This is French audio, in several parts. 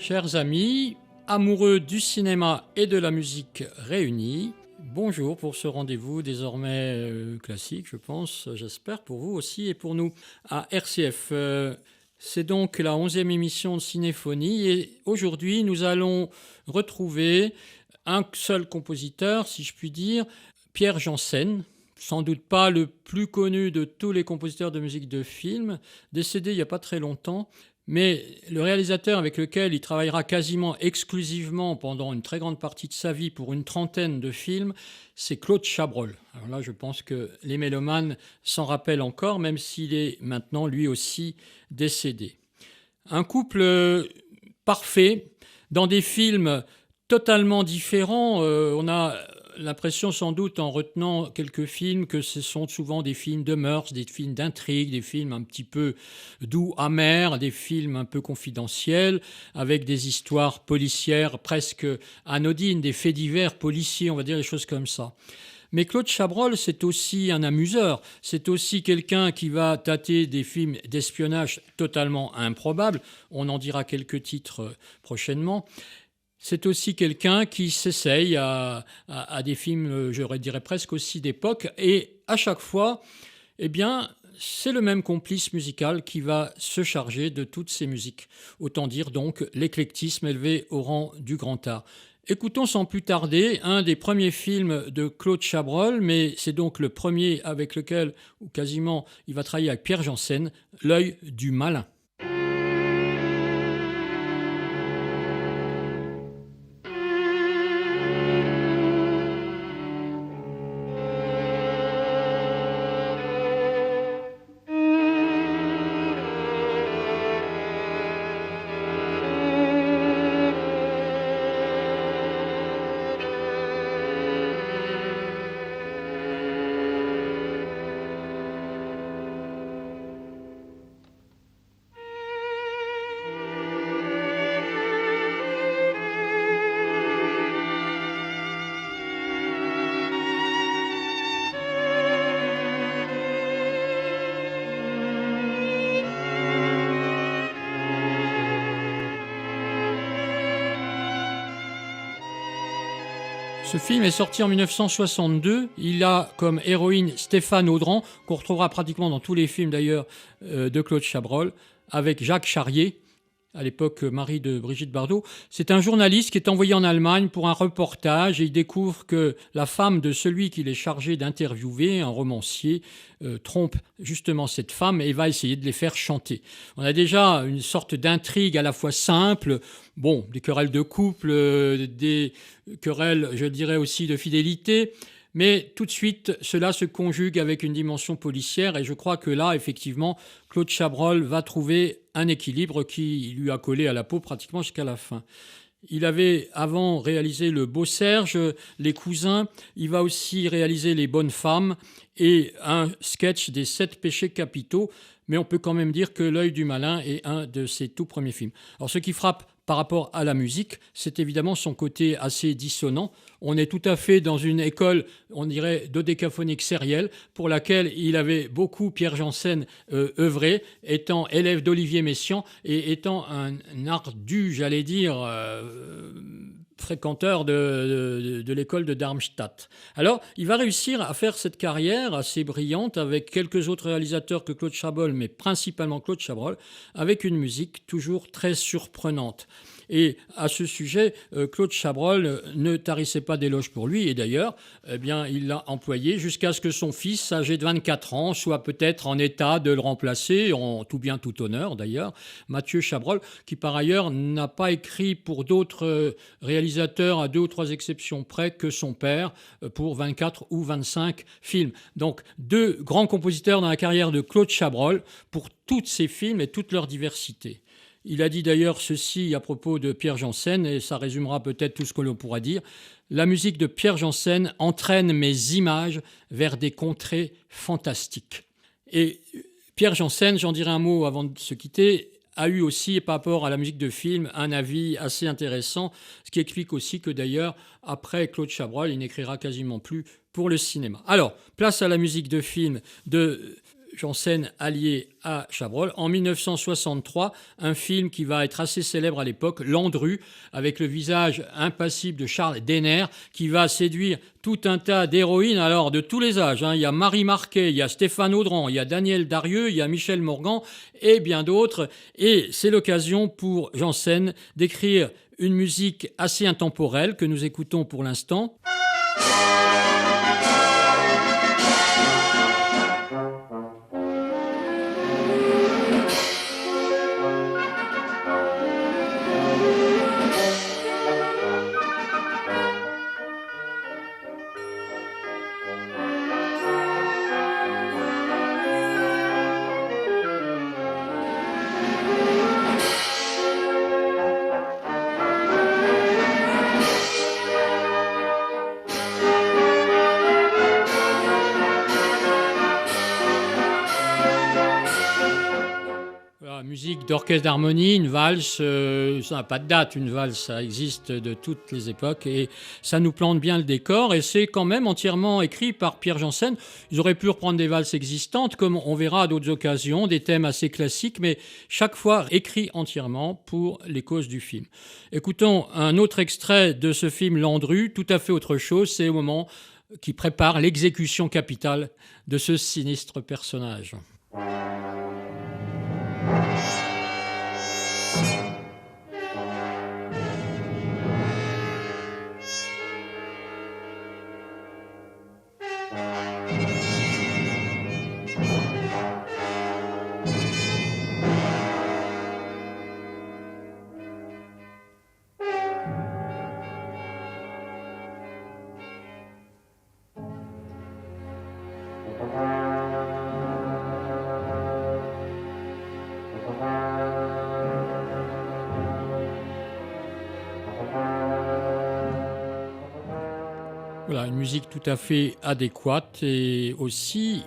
Chers amis, amoureux du cinéma et de la musique réunis, bonjour pour ce rendez-vous désormais classique, je pense, j'espère pour vous aussi et pour nous à RCF. C'est donc la 11e émission de Cinéphonie et aujourd'hui nous allons retrouver un seul compositeur, si je puis dire, Pierre Janssen. Sans doute pas le plus connu de tous les compositeurs de musique de film, décédé il n'y a pas très longtemps. Mais le réalisateur avec lequel il travaillera quasiment exclusivement pendant une très grande partie de sa vie pour une trentaine de films, c'est Claude Chabrol. Alors là, je pense que les mélomanes s'en rappellent encore, même s'il est maintenant lui aussi décédé. Un couple parfait dans des films totalement différents. On a l'impression sans doute en retenant quelques films que ce sont souvent des films de mœurs, des films d'intrigue, des films un petit peu doux, amers, des films un peu confidentiels, avec des histoires policières presque anodines, des faits divers policiers, on va dire des choses comme ça. Mais Claude Chabrol, c'est aussi un amuseur, c'est aussi quelqu'un qui va tâter des films d'espionnage totalement improbables, on en dira quelques titres prochainement. C'est aussi quelqu'un qui s'essaye à des films, je dirais presque aussi d'époque, et à chaque fois, eh bien, c'est le même complice musical qui va se charger de toutes ces musiques. Autant dire donc l'éclectisme élevé au rang du grand art. Écoutons sans plus tarder un des premiers films de Claude Chabrol, mais c'est donc le premier avec lequel, ou quasiment, il va travailler avec Pierre Janssen, L'œil du malin. Ce film est sorti en 1962. Il a comme héroïne Stéphane Audran, qu'on retrouvera pratiquement dans tous les films d'ailleurs de Claude Chabrol, avec Jacques Charrier, à l'époque mari de Brigitte Bardot. C'est un journaliste qui est envoyé en Allemagne pour un reportage et il découvre que la femme de celui qu'il est chargé d'interviewer, un romancier, trompe justement cette femme et va essayer de les faire chanter. On a déjà une sorte d'intrigue à la fois simple, bon, des querelles de couple, des querelles, je dirais aussi, de fidélité, mais tout de suite, cela se conjugue avec une dimension policière et je crois que là, effectivement, Claude Chabrol va trouver un équilibre qui lui a collé à la peau pratiquement jusqu'à la fin. Il avait avant réalisé Le Beau Serge, Les Cousins, il va aussi réaliser Les Bonnes Femmes et un sketch des 7 péchés capitaux, mais on peut quand même dire que L'œil du malin est un de ses tout premiers films. Alors ce qui frappe par rapport à la musique, c'est évidemment son côté assez dissonant. On est tout à fait dans une école, on dirait, dodécaphonique sérielle, pour laquelle il avait beaucoup, Pierre Janssen, œuvré, étant élève d'Olivier Messiaen et étant un ardu, j'allais dire, fréquenteur de l'école de Darmstadt. Alors, il va réussir à faire cette carrière assez brillante avec quelques autres réalisateurs que Claude Chabrol, mais principalement Claude Chabrol, avec une musique toujours très surprenante. Et à ce sujet, Claude Chabrol ne tarissait pas d'éloges pour lui, et d'ailleurs, eh bien, il l'a employé jusqu'à ce que son fils, âgé de 24 ans, soit peut-être en état de le remplacer, en tout bien tout honneur d'ailleurs, Mathieu Chabrol, qui par ailleurs n'a pas écrit pour d'autres réalisateurs, à 2 ou 3 exceptions près, que son père, pour 24 ou 25 films. Donc, 2 grands compositeurs dans la carrière de Claude Chabrol, pour tous ces films et toute leur diversité. Il a dit d'ailleurs ceci à propos de Pierre Janssen, et ça résumera peut-être tout ce que l'on pourra dire. La musique de Pierre Janssen entraîne mes images vers des contrées fantastiques. Et Pierre Janssen, j'en dirai un mot avant de se quitter, a eu aussi, par rapport à la musique de film, un avis assez intéressant, ce qui explique aussi que d'ailleurs, après Claude Chabrol, il n'écrira quasiment plus pour le cinéma. Alors, place à la musique de film de Janssen allié à Chabrol. En 1963, un film qui va être assez célèbre à l'époque, Landru, avec le visage impassible de Charles Denner, qui va séduire tout un tas d'héroïnes, alors de tous les âges. Il y a Marie Marquet, il y a Stéphane Audran, il y a Daniel Darieux, il y a Michel Morgan et bien d'autres. Et c'est l'occasion pour Janssen d'écrire une musique assez intemporelle que nous écoutons pour l'instant. Musique d'orchestre d'harmonie, une valse, ça n'a pas de date, une valse, ça existe de toutes les époques et ça nous plante bien le décor et c'est quand même entièrement écrit par Pierre Janssen. Ils auraient pu reprendre des valses existantes, comme on verra à d'autres occasions, des thèmes assez classiques, mais chaque fois écrit entièrement pour les causes du film. Écoutons un autre extrait de ce film Landru, tout à fait autre chose, c'est au moment qui prépare l'exécution capitale de ce sinistre personnage. Voilà, une musique tout à fait adéquate et aussi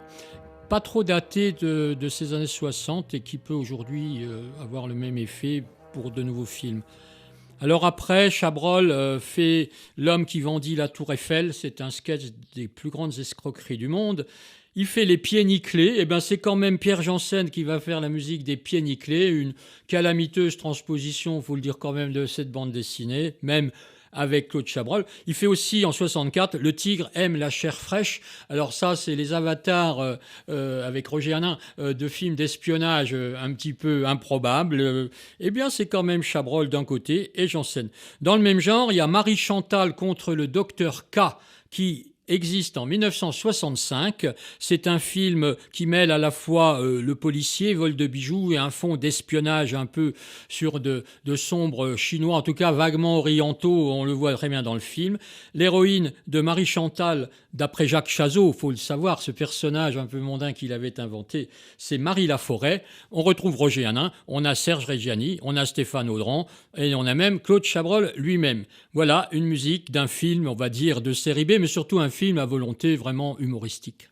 pas trop datée de ces années 60 et qui peut aujourd'hui avoir le même effet pour de nouveaux films. Alors après, Chabrol fait L'homme qui vendit la tour Eiffel, c'est un sketch des plus grandes escroqueries du monde. Il fait Les Pieds nickelés, et ben c'est quand même Pierre Janssen qui va faire la musique des Pieds nickelés, une calamiteuse transposition, il faut le dire quand même, de cette bande dessinée, même avec Claude Chabrol. Il fait aussi en 64 Le tigre aime la chair fraîche. Alors ça, c'est les avatars avec Roger Hanin de films d'espionnage un petit peu improbables. Eh bien, c'est quand même Chabrol d'un côté et Janssen. Dans le même genre, il y a Marie Chantal contre le docteur K qui existe en 1965. C'est un film qui mêle à la fois le policier, vol de bijoux et un fond d'espionnage un peu sur de sombres chinois, en tout cas vaguement orientaux, on le voit très bien dans le film. L'héroïne de Marie Chantal, d'après Jacques Chazot, il faut le savoir, ce personnage un peu mondain qu'il avait inventé, c'est Marie Laforêt. On retrouve Roger Hanin, on a Serge Reggiani, on a Stéphane Audran et on a même Claude Chabrol lui-même. Voilà une musique d'un film, on va dire, de série B, mais surtout un film à volonté vraiment humoristique.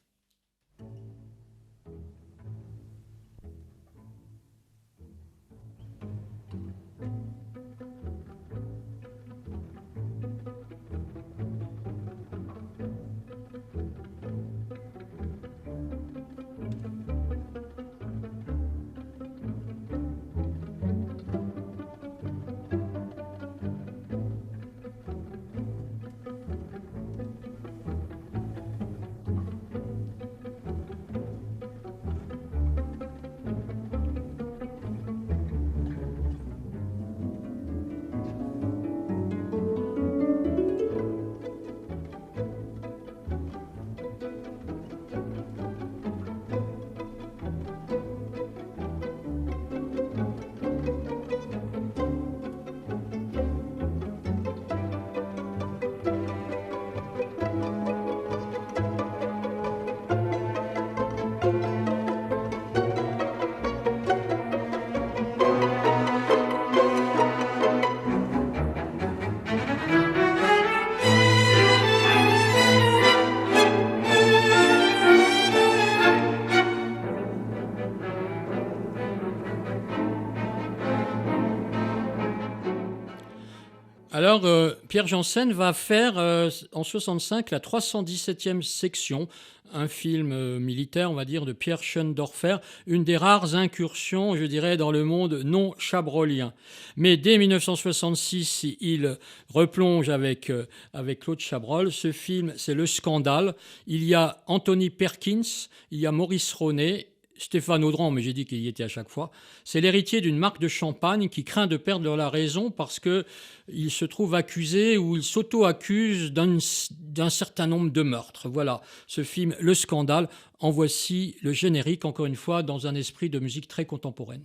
Alors, Pierre Janssen va faire en 65 la 317e section, un film militaire, on va dire, de Pierre Schoendorfer, une des rares incursions, je dirais, dans le monde non chabrolien. Mais dès 1966, il replonge avec Claude Chabrol. Ce film, c'est Le Scandale. Il y a Anthony Perkins, il y a Maurice Ronet, Stéphane Audran, mais j'ai dit qu'il y était à chaque fois. C'est l'héritier d'une marque de champagne qui craint de perdre la raison parce qu'il se trouve accusé ou il s'auto-accuse d'un certain nombre de meurtres. Voilà, ce film, Le Scandale. En voici le générique, encore une fois, dans un esprit de musique très contemporaine.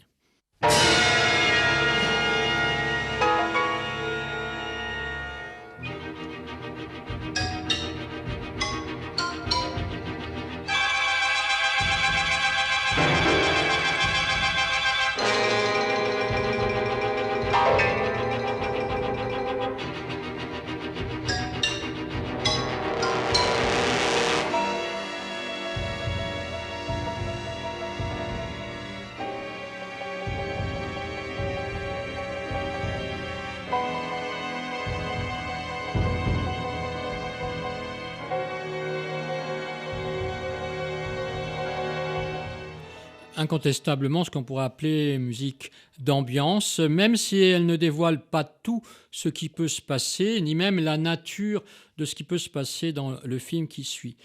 Incontestablement ce qu'on pourrait appeler musique d'ambiance, même si elle ne dévoile pas tout ce qui peut se passer, ni même la nature de ce qui peut se passer dans le film qui suit.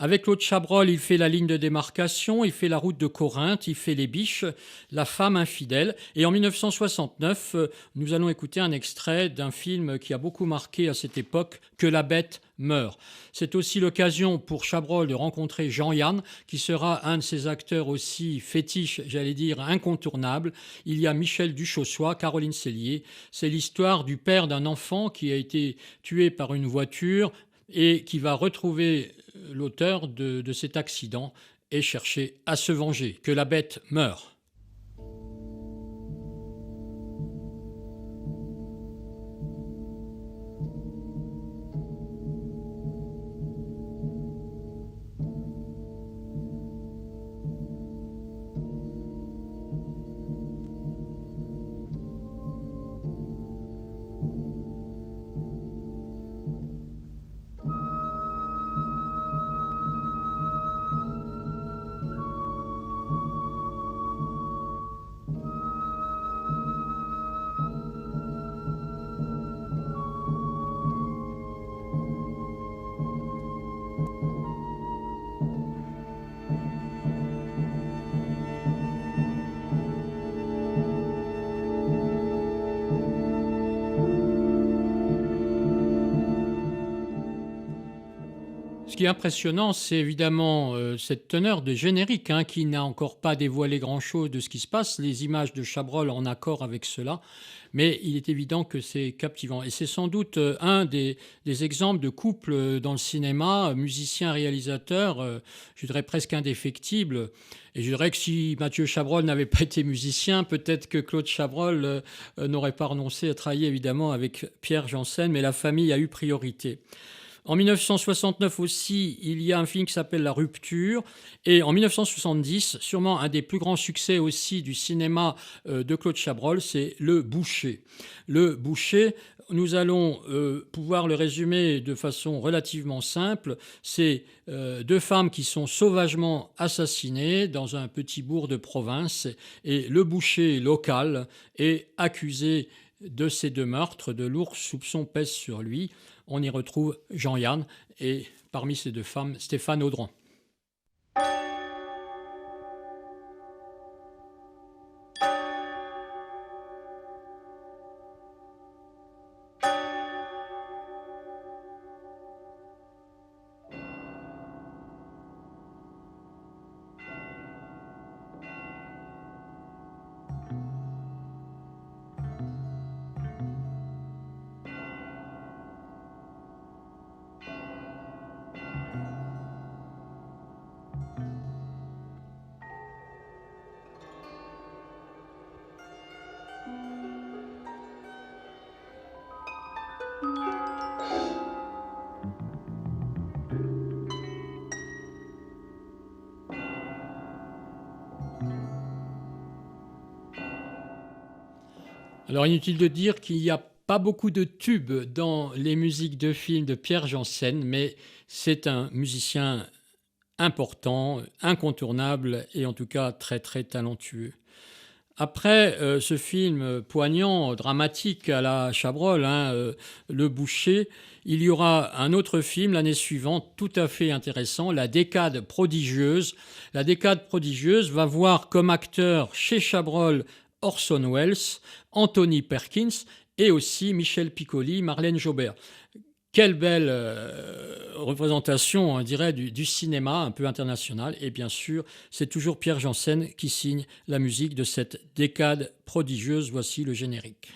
Avec Claude Chabrol, il fait la ligne de démarcation, il fait la route de Corinthe, il fait les biches, la femme infidèle. Et en 1969, nous allons écouter un extrait d'un film qui a beaucoup marqué à cette époque, Que la bête meurt. C'est aussi l'occasion pour Chabrol de rencontrer Jean-Yann, qui sera un de ses acteurs aussi fétiches, j'allais dire incontournables. Il y a Michel Duchossois, Caroline Cellier. C'est l'histoire du père d'un enfant qui a été tué par une voiture et qui va retrouver l'auteur de cet accident et chercher à se venger. Que la bête meure. Ce qui est impressionnant, c'est évidemment cette teneur de générique qui n'a encore pas dévoilé grand-chose de ce qui se passe, les images de Chabrol en accord avec cela, mais il est évident que c'est captivant. Et c'est sans doute un des exemples de couple dans le cinéma, musicien-réalisateur, je dirais presque indéfectible. Et je dirais que si Mathieu Chabrol n'avait pas été musicien, peut-être que Claude Chabrol n'aurait pas renoncé à travailler évidemment avec Pierre Janssen, mais la famille a eu priorité. En 1969 aussi, il y a un film qui s'appelle La Rupture. Et en 1970, sûrement un des plus grands succès aussi du cinéma de Claude Chabrol, c'est Le Boucher. Le Boucher, nous allons pouvoir le résumer de façon relativement simple. C'est deux femmes qui sont sauvagement assassinées dans un petit bourg de province. Et le boucher local est accusé de ces deux meurtres. De lourds soupçons pèsent sur lui. On y retrouve Jean-Yann et parmi ces deux femmes, Stéphane Audran. Alors inutile de dire qu'il y a pas beaucoup de tubes dans les musiques de films de Pierre Janssen, mais c'est un musicien important, incontournable et en tout cas très très talentueux. Après ce film poignant, dramatique à la Chabrol, Le Boucher, il y aura un autre film l'année suivante, tout à fait intéressant, La Décade prodigieuse. La Décade prodigieuse va voir comme acteur chez Chabrol Orson Welles, Anthony Perkins et aussi Michel Piccoli, Marlène Jobert. Quelle belle représentation, on dirait, du cinéma un peu international. Et bien sûr, c'est toujours Pierre Janssen qui signe la musique de cette décade prodigieuse. Voici le générique.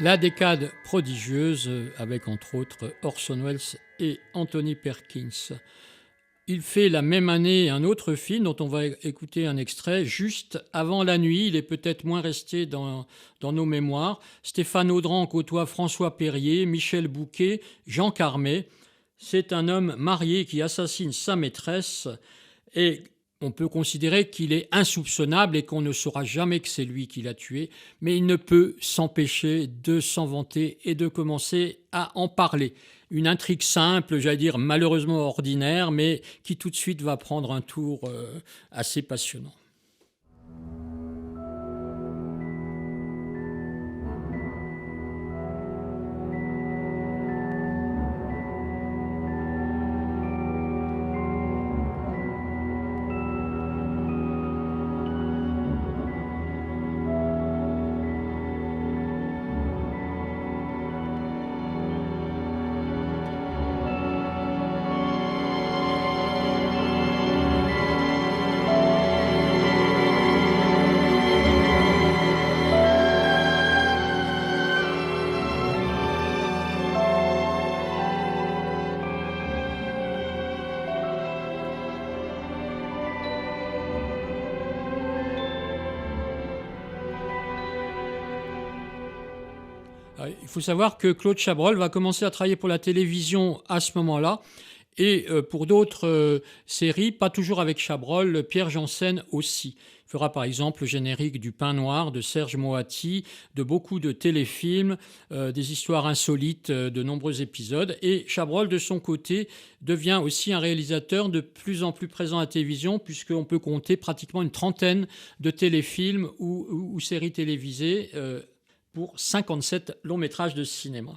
La décade prodigieuse, avec entre autres Orson Welles et Anthony Perkins. Il fait la même année un autre film dont on va écouter un extrait, Juste avant la nuit. Il est peut-être moins resté dans nos mémoires. Stéphane Audran côtoie François Perrier, Michel Bouquet, Jean Carmet. C'est un homme marié qui assassine sa maîtresse et on peut considérer qu'il est insoupçonnable et qu'on ne saura jamais que c'est lui qui l'a tué, mais il ne peut s'empêcher de s'en vanter et de commencer à en parler. Une intrigue simple, j'allais dire malheureusement ordinaire, mais qui tout de suite va prendre un tour assez passionnant. Il faut savoir que Claude Chabrol va commencer à travailler pour la télévision à ce moment-là et pour d'autres séries, pas toujours avec Chabrol, Pierre Janssen aussi. Il fera par exemple le générique du Pain Noir de Serge Moati, de beaucoup de téléfilms, des histoires insolites, de nombreux épisodes. Et Chabrol, de son côté, devient aussi un réalisateur de plus en plus présent à la télévision, puisqu'on peut compter pratiquement une trentaine de téléfilms ou séries télévisées pour 57 longs métrages de cinéma.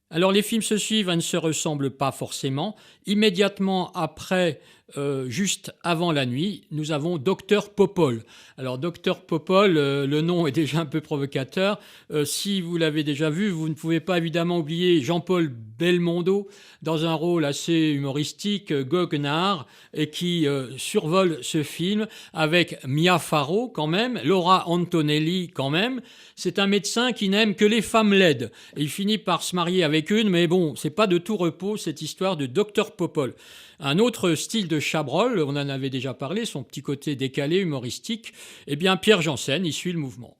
Alors les films se suivent et ne se ressemblent pas forcément. Immédiatement après, juste avant la nuit, nous avons Docteur Popol. Alors Docteur Popol, le nom est déjà un peu provocateur. Si vous l'avez déjà vu, vous ne pouvez pas évidemment oublier Jean-Paul Belmondo dans un rôle assez humoristique, goguenard, et qui survole ce film avec Mia Farrow quand même, Laura Antonelli quand même. C'est un médecin qui n'aime que les femmes laides. Et il finit par se marier avec une, mais bon, c'est pas de tout repos cette histoire de Docteur Popol. Un autre style de Chabrol, on en avait déjà parlé, son petit côté décalé, humoristique, eh bien Pierre Janssen y suit le mouvement.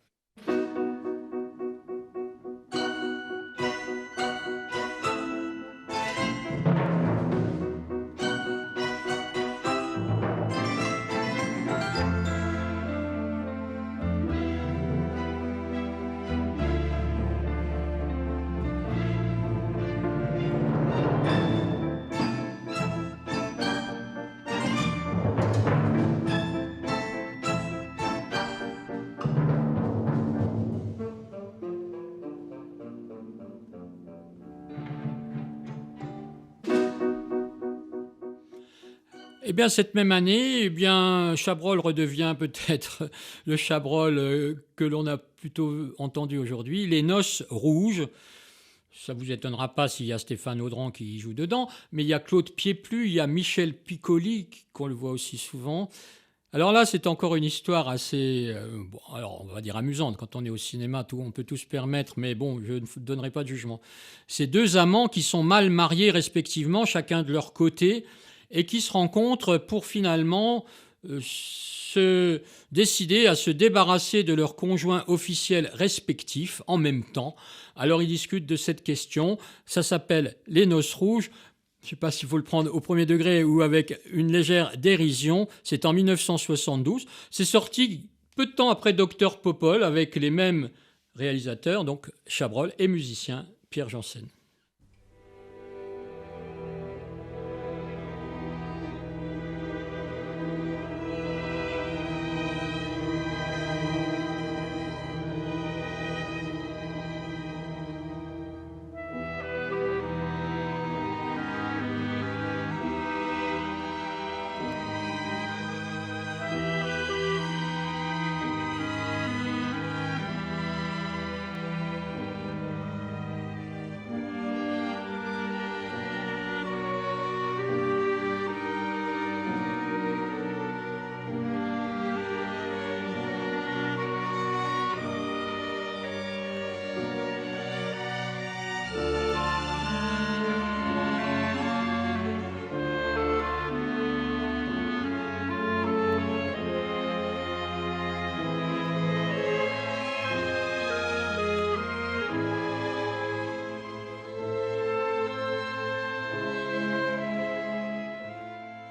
Eh bien, cette même année, eh bien, Chabrol redevient peut-être le Chabrol que l'on a plutôt entendu aujourd'hui, Les Noces Rouges. Ça ne vous étonnera pas s'il y a Stéphane Audran qui joue dedans, mais il y a Claude Pieplu, il y a Michel Piccoli, qu'on le voit aussi souvent. Alors là, c'est encore une histoire assez, bon, alors on va dire amusante. Quand on est au cinéma, on peut tout se permettre, mais bon, je ne donnerai pas de jugement. C'est deux amants qui sont mal mariés respectivement, chacun de leur côté, et qui se rencontrent pour finalement se décider à se débarrasser de leurs conjoints officiels respectifs en même temps. Alors ils discutent de cette question. Ça s'appelle Les Noces Rouges. Je ne sais pas s'il faut le prendre au premier degré ou avec une légère dérision. C'est en 1972. C'est sorti peu de temps après Docteur Popol avec les mêmes réalisateurs, donc Chabrol, et musicien Pierre Janssen.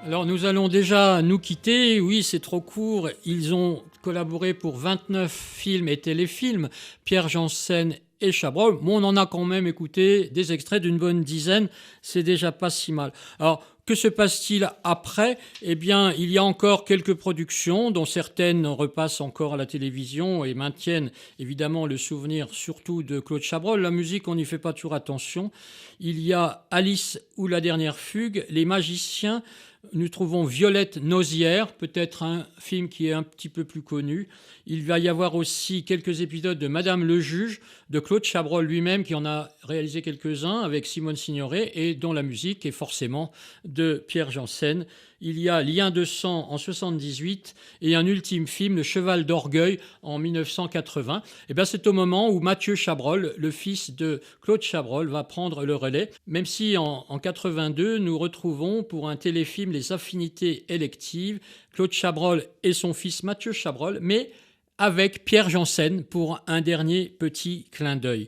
Alors nous allons déjà nous quitter. Oui, c'est trop court. Ils ont collaboré pour 29 films et téléfilms, Pierre Janssen et Chabrol. Bon, on en a quand même écouté des extraits d'une bonne dizaine. C'est déjà pas si mal. Alors, que se passe-t-il après? Eh bien, il y a encore quelques productions, dont certaines repassent encore à la télévision et maintiennent évidemment le souvenir surtout de Claude Chabrol. La musique, on n'y fait pas toujours attention. Il y a Alice ou la dernière fugue, Les Magiciens. Nous trouvons Violette Nozière, peut-être un film qui est un petit peu plus connu. Il va y avoir aussi quelques épisodes de Madame le Juge, de Claude Chabrol lui-même, qui en a réalisé quelques-uns avec Simone Signoret, et dont la musique est forcément de Pierre Janssen. Il y a Lien de sang en 78 et un ultime film, Le Cheval d'Orgueil, en 1980. Et bien, c'est au moment où Mathieu Chabrol, le fils de Claude Chabrol, va prendre le relais, même si en 82, nous retrouvons pour un téléfilm Les Affinités électives, Claude Chabrol et son fils Mathieu Chabrol, mais avec Pierre Janssen pour un dernier petit clin d'œil.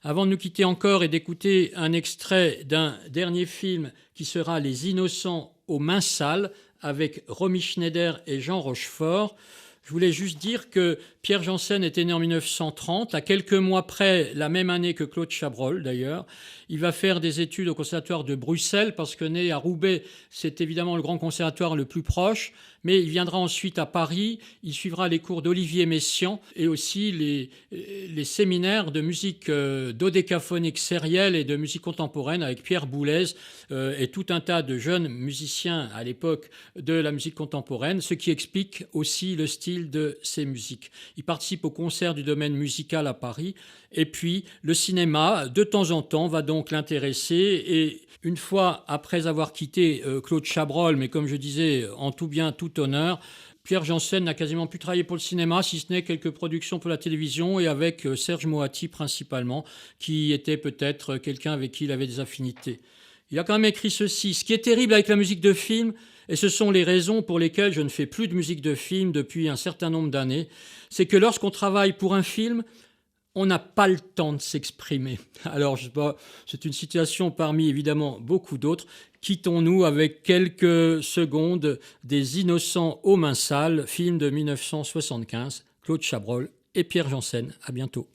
Avant de nous quitter encore et d'écouter un extrait d'un dernier film qui sera Les Innocents aux mains sales avec Romy Schneider et Jean Rochefort, je voulais juste dire que Pierre Janssen était né en 1930, à quelques mois près, la même année que Claude Chabrol d'ailleurs. Il va faire des études au conservatoire de Bruxelles parce que né à Roubaix, c'est évidemment le grand conservatoire le plus proche. Mais il viendra ensuite à Paris, il suivra les cours d'Olivier Messiaen et aussi les séminaires de musique dodécaphonique sérielle et de musique contemporaine avec Pierre Boulez et tout un tas de jeunes musiciens à l'époque de la musique contemporaine, ce qui explique aussi le style de ces musiques. Il participe au concert du domaine musical à Paris et puis le cinéma, de temps en temps, va donc l'intéresser et une fois après avoir quitté Claude Chabrol, mais comme je disais, en tout bien, tout honneur, Pierre Janssen n'a quasiment plus travaillé pour le cinéma, si ce n'est quelques productions pour la télévision et avec Serge Moati principalement, qui était peut-être quelqu'un avec qui il avait des affinités. Il a quand même écrit ceci. Ce qui est terrible avec la musique de film, et ce sont les raisons pour lesquelles je ne fais plus de musique de film depuis un certain nombre d'années, c'est que lorsqu'on travaille pour un film, on n'a pas le temps de s'exprimer. Alors, je sais pas, c'est une situation parmi évidemment beaucoup d'autres. Quittons-nous avec quelques secondes des Innocents aux mains sales, film de 1975, Claude Chabrol et Pierre Janssen. À bientôt.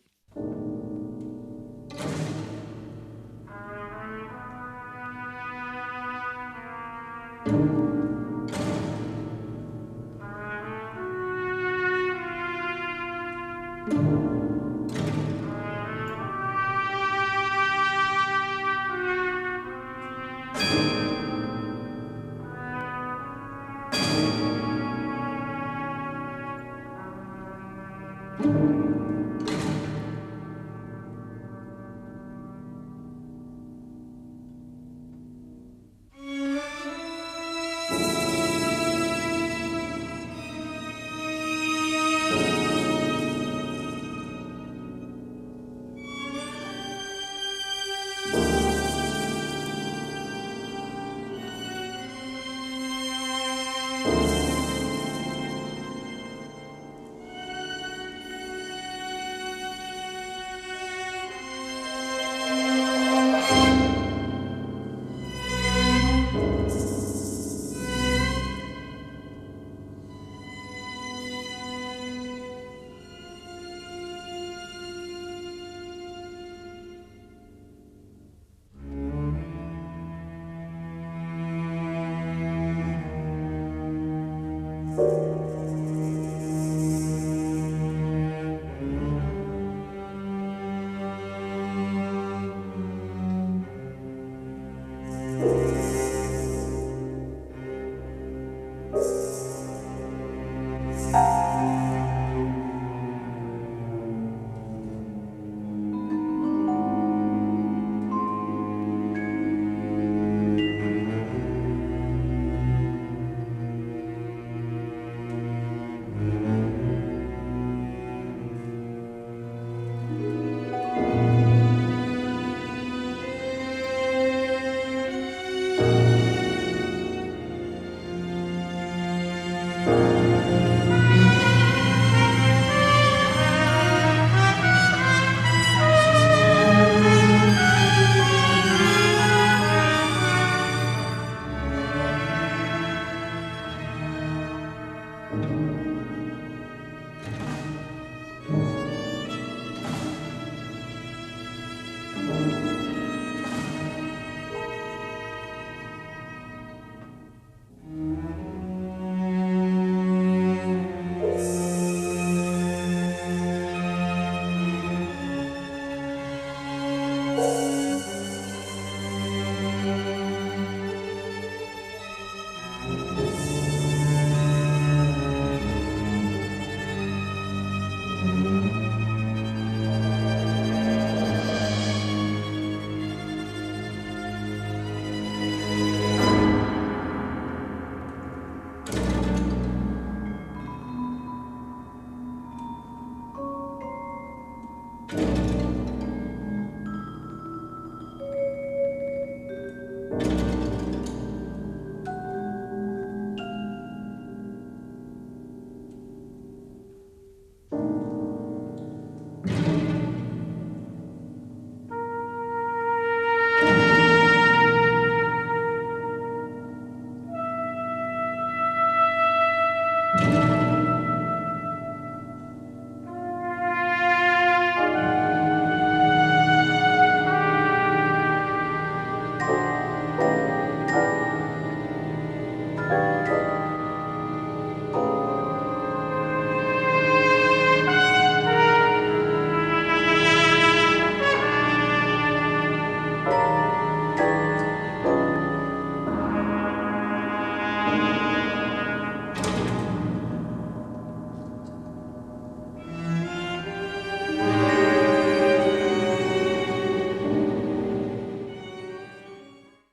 Thank